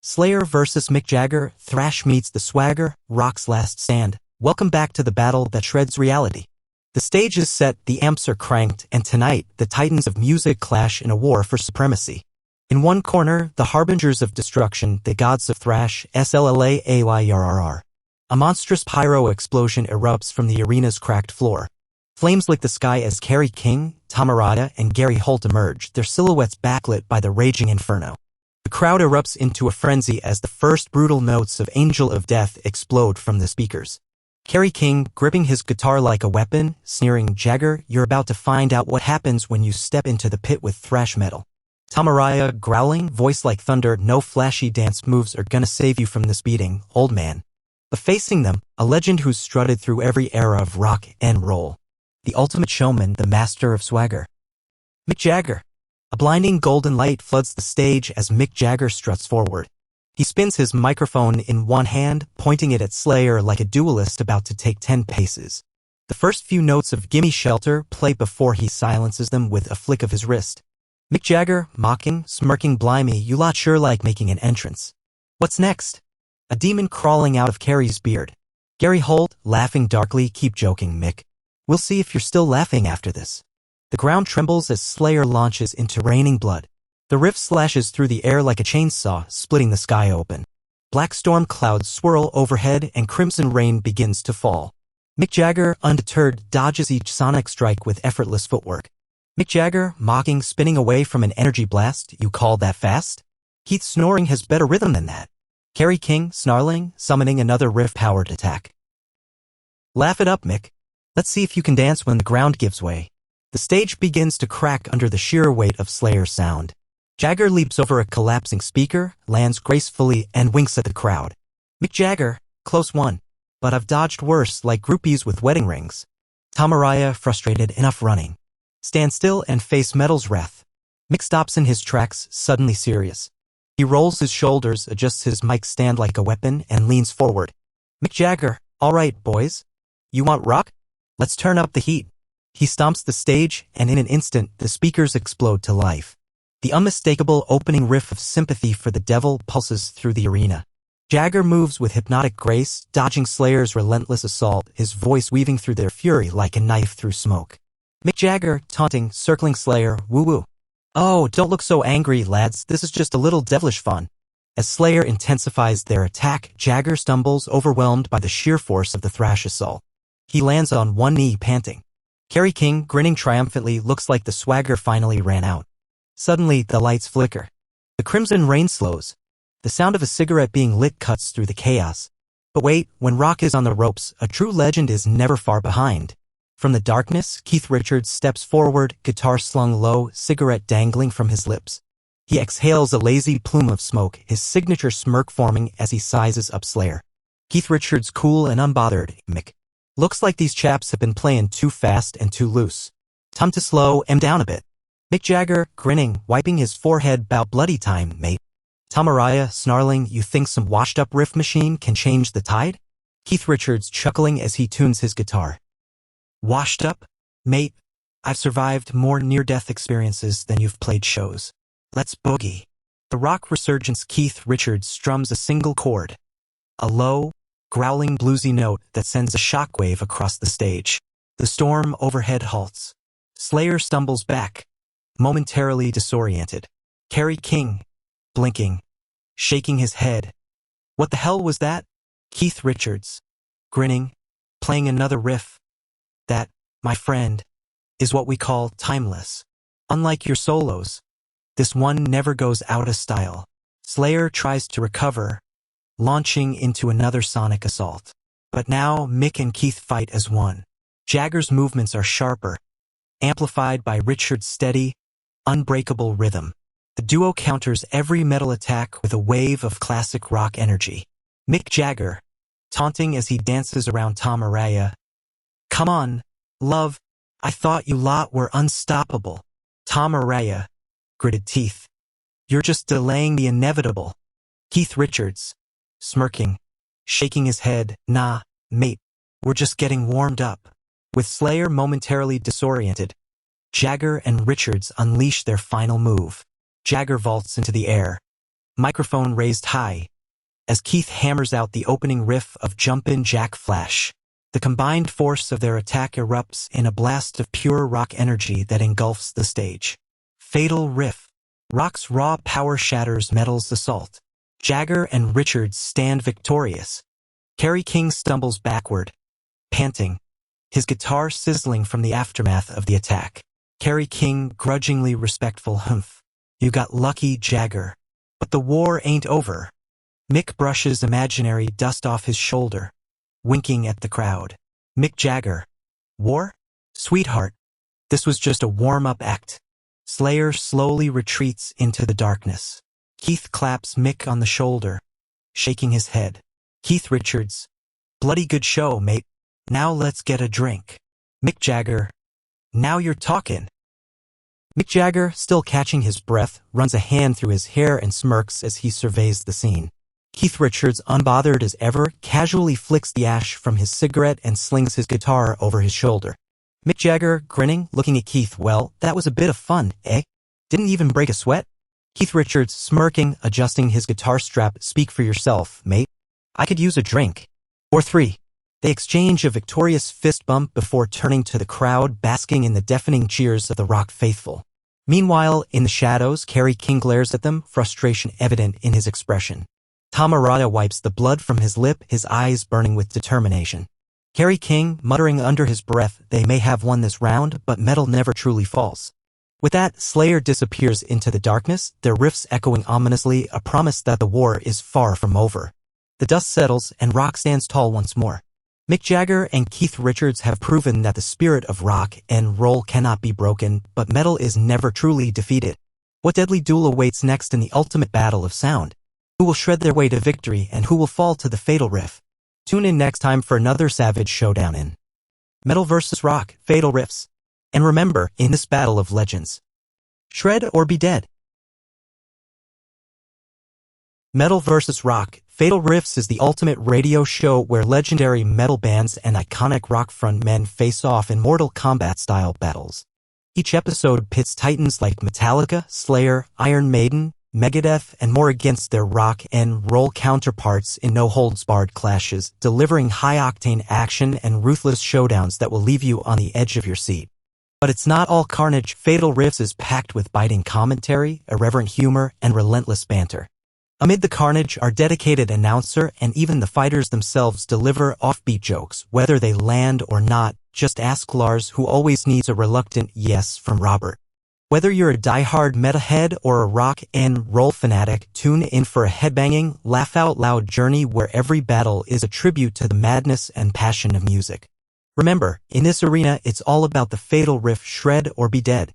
Slayer vs. Mick Jagger, thrash meets the swagger, rock's last stand. Welcome back to the battle that shreds reality. The stage is set, the amps are cranked, and tonight, the titans of music clash in a war for supremacy. In one corner, the harbingers of destruction, the gods of thrash, SLLAAYRRR. A monstrous pyro explosion erupts from the arena's cracked floor. Flames lick the sky as Kerry King, Tom Araya, and Gary Holt emerge, their silhouettes backlit by the raging inferno. The crowd erupts into a frenzy as the first brutal notes of Angel of Death explode from the speakers. Kerry King, gripping his guitar like a weapon, sneering, "Jagger, you're about to find out what happens when you step into the pit with thrash metal." Tom Araya, growling, voice like thunder, "No flashy dance moves are gonna save you from this beating, old man." But facing them, a legend who's strutted through every era of rock and roll. The ultimate showman, the master of swagger. Mick Jagger. A blinding golden light floods the stage as Mick Jagger struts forward. He spins his microphone in one hand, pointing it at Slayer like a duelist about to take 10 paces. The first few notes of "Gimme Shelter" play before he silences them with a flick of his wrist. Mick Jagger, mocking, smirking, "Blimey, you lot sure like making an entrance. What's next?" A demon crawling out of Kerry's beard. Gary Holt, laughing darkly, "Keep joking, Mick. We'll see if you're still laughing after this." The ground trembles as Slayer launches into raining blood. The riff slashes through the air like a chainsaw, splitting the sky open. Black storm clouds swirl overhead and crimson rain begins to fall. Mick Jagger, undeterred, dodges each sonic strike with effortless footwork. Mick Jagger, mocking, spinning away from an energy blast. "You call that fast? Keith's snoring has better rhythm than that." Kerry King, snarling, summoning another riff-powered attack. "Laugh it up, Mick. Let's see if you can dance when the ground gives way." The stage begins to crack under the sheer weight of Slayer's sound. Jagger leaps over a collapsing speaker, lands gracefully, and winks at the crowd. Mick Jagger, "Close one. But I've dodged worse, like groupies with wedding rings." Tom Araya, frustrated, "Enough running. Stand still and face metal's wrath." Mick stops in his tracks, suddenly serious. He rolls his shoulders, adjusts his mic stand like a weapon, and leans forward. Mick Jagger, "All right, boys. You want rock? Let's turn up the heat." He stomps the stage, and in an instant, the speakers explode to life. The unmistakable opening riff of "Sympathy for the Devil" pulses through the arena. Jagger moves with hypnotic grace, dodging Slayer's relentless assault, his voice weaving through their fury like a knife through smoke. Mick Jagger, taunting, circling Slayer, "Woo-woo. Oh, don't look so angry, lads, this is just a little devilish fun." As Slayer intensifies their attack, Jagger stumbles, overwhelmed by the sheer force of the thrash assault. He lands on one knee, panting. Kerry King, grinning triumphantly, looks like the swagger finally ran out. Suddenly, the lights flicker. The crimson rain slows. The sound of a cigarette being lit cuts through the chaos. But wait, when rock is on the ropes, a true legend is never far behind. From the darkness, Keith Richards steps forward, guitar slung low, cigarette dangling from his lips. He exhales a lazy plume of smoke, his signature smirk forming as he sizes up Slayer. Keith Richards, cool and unbothered, "Mick. Looks like these chaps have been playing too fast and too loose. Time to slow 'em down a bit." Mick Jagger, grinning, wiping his forehead, "'Bout bloody time, mate." Tom Araya, snarling, "You think some washed-up riff machine can change the tide?" Keith Richards, chuckling as he tunes his guitar. "Washed up? Mate, I've survived more near-death experiences than you've played shows. Let's boogie." The rock resurgence. Keith Richards strums a single chord. A low, growling bluesy note that sends a shockwave across the stage. The storm overhead halts. Slayer stumbles back, momentarily disoriented. Kerry King, blinking, shaking his head. "What the hell was that?" Keith Richards, grinning, playing another riff. "That, my friend, is what we call timeless. Unlike your solos, this one never goes out of style." Slayer tries to recover, launching into another sonic assault. But now Mick and Keith fight as one. Jagger's movements are sharper, amplified by Richards' steady, unbreakable rhythm. The duo counters every metal attack with a wave of classic rock energy. Mick Jagger, taunting as he dances around Tom Araya, "Come on, love, I thought you lot were unstoppable." Tom Araya, gritted teeth, "You're just delaying the inevitable." Keith Richards, smirking, shaking his head, "Nah, mate, we're just getting warmed up." With Slayer momentarily disoriented, Jagger and Richards unleash their final move. Jagger vaults into the air, microphone raised high, as Keith hammers out the opening riff of Jumpin' Jack Flash. The combined force of their attack erupts in a blast of pure rock energy that engulfs the stage. Fatal Riff. Rock's raw power shatters metal's assault. Jagger and Richards stand victorious. Kerry King stumbles backward, panting, his guitar sizzling from the aftermath of the attack. Kerry King grudgingly respectful, "Humph. You got lucky, Jagger. But the war ain't over." Mick brushes imaginary dust off his shoulder, winking at the crowd. Mick Jagger. War? Sweetheart, this was just a warm-up act. Slayer slowly retreats into the darkness. Keith claps Mick on the shoulder, shaking his head. Keith Richards. Bloody good show, mate. Now let's get a drink. Mick Jagger. Now you're talking. Mick Jagger, still catching his breath, runs a hand through his hair and smirks as he surveys the scene. Keith Richards, unbothered as ever, casually flicks the ash from his cigarette and slings his guitar over his shoulder. Mick Jagger, grinning, looking at Keith, "Well, that was a bit of fun, eh? Didn't even break a sweat?" Keith Richards, smirking, adjusting his guitar strap, "Speak for yourself, mate. I could use a drink. Or three." They exchange a victorious fist bump before turning to the crowd, basking in the deafening cheers of the rock faithful. Meanwhile, in the shadows, Kerry King glares at them, frustration evident in his expression. Tom Arata wipes the blood from his lip, his eyes burning with determination. Kerry King, muttering under his breath, "They may have won this round, but metal never truly falls." With that, Slayer disappears into the darkness, their riffs echoing ominously, a promise that the war is far from over. The dust settles, and rock stands tall once more. Mick Jagger and Keith Richards have proven that the spirit of rock and roll cannot be broken, but metal is never truly defeated. What deadly duel awaits next in the ultimate battle of sound? Who will shred their way to victory, and who will fall to the fatal riff? Tune in next time for another savage showdown in Metal vs. Rock, Fatal Riffs. And remember, in this battle of legends, shred or be dead. Metal vs. Rock, Fatal Riffs is the ultimate radio show where legendary metal bands and iconic rock frontmen face off in Mortal Kombat-style battles. Each episode pits titans like Metallica, Slayer, Iron Maiden, Megadeth, and more against their rock and roll counterparts in no-holds-barred clashes, delivering high-octane action and ruthless showdowns that will leave you on the edge of your seat. But it's not all carnage. Fatal Riffs is packed with biting commentary, irreverent humor, and relentless banter. Amid the carnage, our dedicated announcer and even the fighters themselves deliver offbeat jokes, whether they land or not. Just ask Lars, who always needs a reluctant yes from Robert. Whether you're a die-hard metalhead or a rock and roll fanatic, tune in for a headbanging, laugh-out-loud journey where every battle is a tribute to the madness and passion of music. Remember, in this arena, it's all about the fatal riff, shred or be dead.